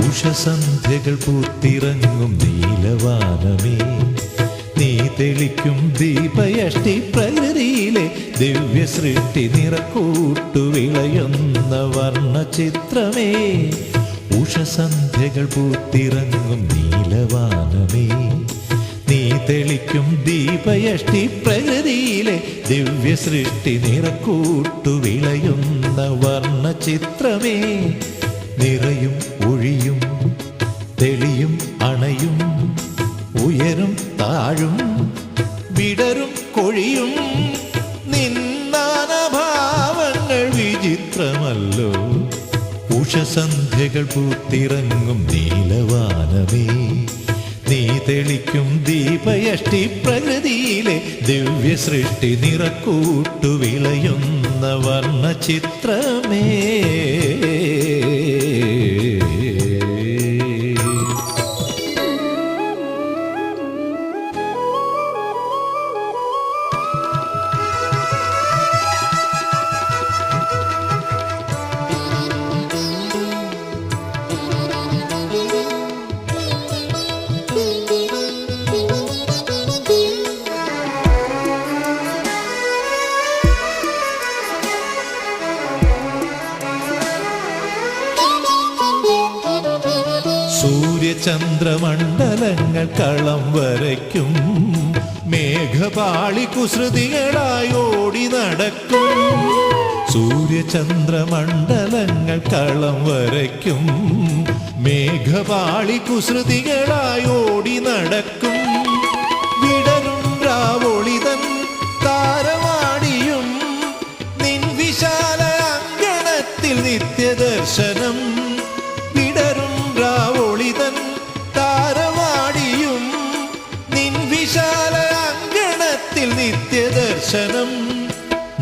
ഉഷസന്ധ്യകൾ പൂത്തിറങ്ങും നീലവാനമേ, നീ തെളിക്കും ദീപയഷ്ടി പ്രകൃതിയിലെ ദിവ്യ സൃഷ്ടി നിറക്കൂട്ടു വിളയുന്ന വർണ്ണചിത്രമേ. ഉഷസന്ധ്യകൾ പൂത്തിറങ്ങും നീലവാനമേ, നീ തെളിക്കും ദീപയഷ്ടി പ്രകൃതിയിലെ ദിവ്യ സൃഷ്ടി നിറക്കൂട്ടു വിളയുന്ന വർണ്ണചിത്രമേ. നിറയും ഒഴിയും തെളിയും അണയും ഉയരും താഴും വിടരും കൊഴിയും നിന്നാനഭാവങ്ങൾ വിചിത്രമല്ലോ. ഉഷസന്ധ്യകൾ പൂത്തിറങ്ങും നീലവാനമേ, നീ തെളിക്കും ദീപയഷ്ടി പ്രകൃതിയിലെ ദിവ്യ സൃഷ്ടി നിറക്കൂട്ടു വിളയുന്ന വർണ്ണചിത്രമേ. സൂര്യചന്ദ്രമണ്ഡലങ്ങൾ കളം വരയ്ക്കും, മേഘപാളി കുസൃതികളായി ഓടി നടക്കും. സൂര്യചന്ദ്രമണ്ഡലങ്ങൾ കളം വരയ്ക്കും, മേഘപാളി കുസൃതികളായി ഓടി നടക്കും. വിടരും രാവൊളിതൻ താരവാടിയും നിൻ വിശാല അങ്കണത്തിൽ നിത്യദർശനം. വിടരും രാവൊളിതൻ താരവാടിയും നിൻ വിശാല അങ്കണത്തിൽ നിത്യദർശനം.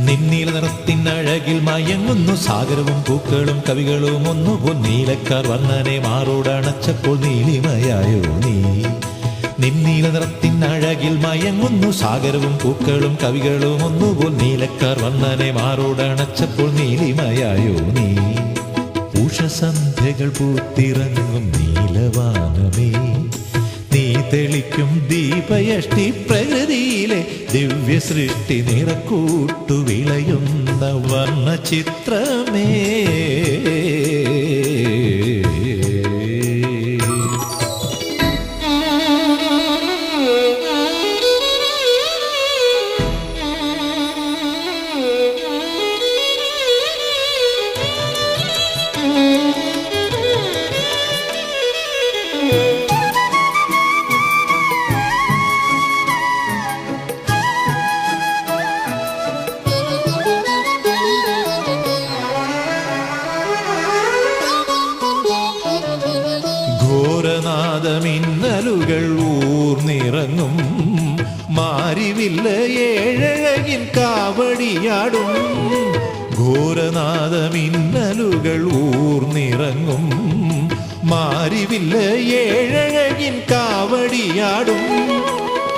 നിന്നീല നിറത്തിനഴകിൽ മയങ്ങുന്നു സാഗരവും പൂക്കളും കവികളും ഒന്നുപോൽ നീലക്കാർ വർണ്ണനെ മാറോടണച്ചപ്പോൾ നീലിമയായോ നീ. നിന്നീല നിറത്തിനഴകിൽ മയങ്ങുന്നു സാഗരവും പൂക്കളും കവികളും ഒന്നുപോൽ നീലക്കാർ വർണ്ണനെ മാറോടണച്ചപ്പോൾ നീലിമയായോ നീ. ഉഷസന്ധ്യകൾ പൂത്തിറങ്ങും നീലവാനമേ, നീ തെളിക്കും ദീപയഷ്ടി പ്രകൃതിയിലെ ദിവ്യ സൃഷ്ടി നിറക്കൂട്ടു വിളയുന്ന വർണ്ണചിത്രമേ. ഘോരനാദമിന്നലുകൾ ഊർന്നിറങ്ങും, മാരിവില്ല ഏഴഴകിൻ കാവടിയാടും. ഘോരനാദമിന്നലുകൾ ഊർന്നിറങ്ങും, മാരിവില്ല ഏഴഴകിൻ കാവടിയാടും.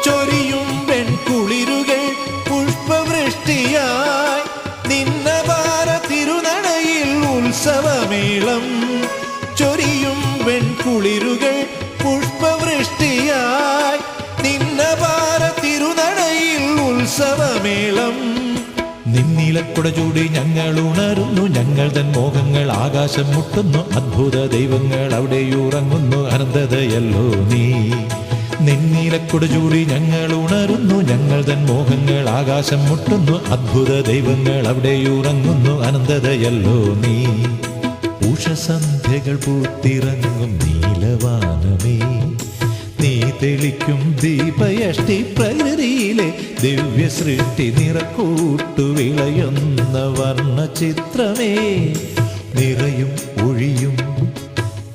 ചൊരിയും പെൺകുളിരുകൾ പുഷ്പവൃഷ്ടിയായി നിന്നപാര തിരുനടയിൽ ഉത്സവമേളം. ചൊരിയും പെൺകുളിരുകൾ പുഷ്പവൃഷ്ടിയായി നിന്നപാര തിരുനടയിൽ ഉത്സവമേളം. നിന്നീലക്കുട ചൂടി ഞങ്ങൾ ഉണരുന്നു, ഞങ്ങൾ തൻ മോഹങ്ങൾ ആകാശം മുട്ടുന്നു. അദ്ഭുത ദൈവങ്ങൾ അവിടെയുറങ്ങുന്നു, അനന്തതയല്ലോ നീ. നിന്നീലക്കുട ചൂടി ഞങ്ങൾ ഉണരുന്നു, ഞങ്ങൾ തൻ മോഹങ്ങൾ ആകാശം മുട്ടുന്നു. അദ്ഭുത ദൈവങ്ങൾ അവിടെയുറങ്ങുന്നു, അനന്തതയല്ലോ നീ. ഉഷസന്ധ്യകൾ പൂത്തിറങ്ങും നീലവാനമേ, നീ തെളിക്കും ദീപയഷ്ടി പ്രകൃതിയിലെ ദിവ്യ സൃഷ്ടി നിറക്കൂട്ടു വിളയുന്ന വർണ്ണചിത്രമേ. നിറയും ഒഴിയും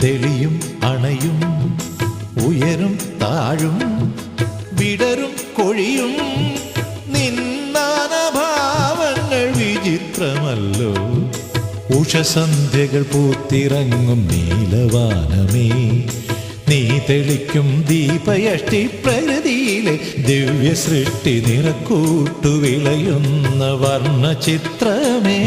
തെളിയും അണയും ഉയരും താഴും വിടരും കൊഴിയും നിന്നാനഭാവങ്ങൾ വിചിത്രമല്ലോ. ഉഷസന്ധ്യകൾ പൂത്തിറങ്ങും നീലവാനമേ, നീ തെളിക്കും ദീപയഷ്ടി പ്രകൃതിയിലെ ദിവ്യ സൃഷ്ടി നിറക്കൂട്ടു വിളയുന്ന വർണ്ണചിത്രമേ.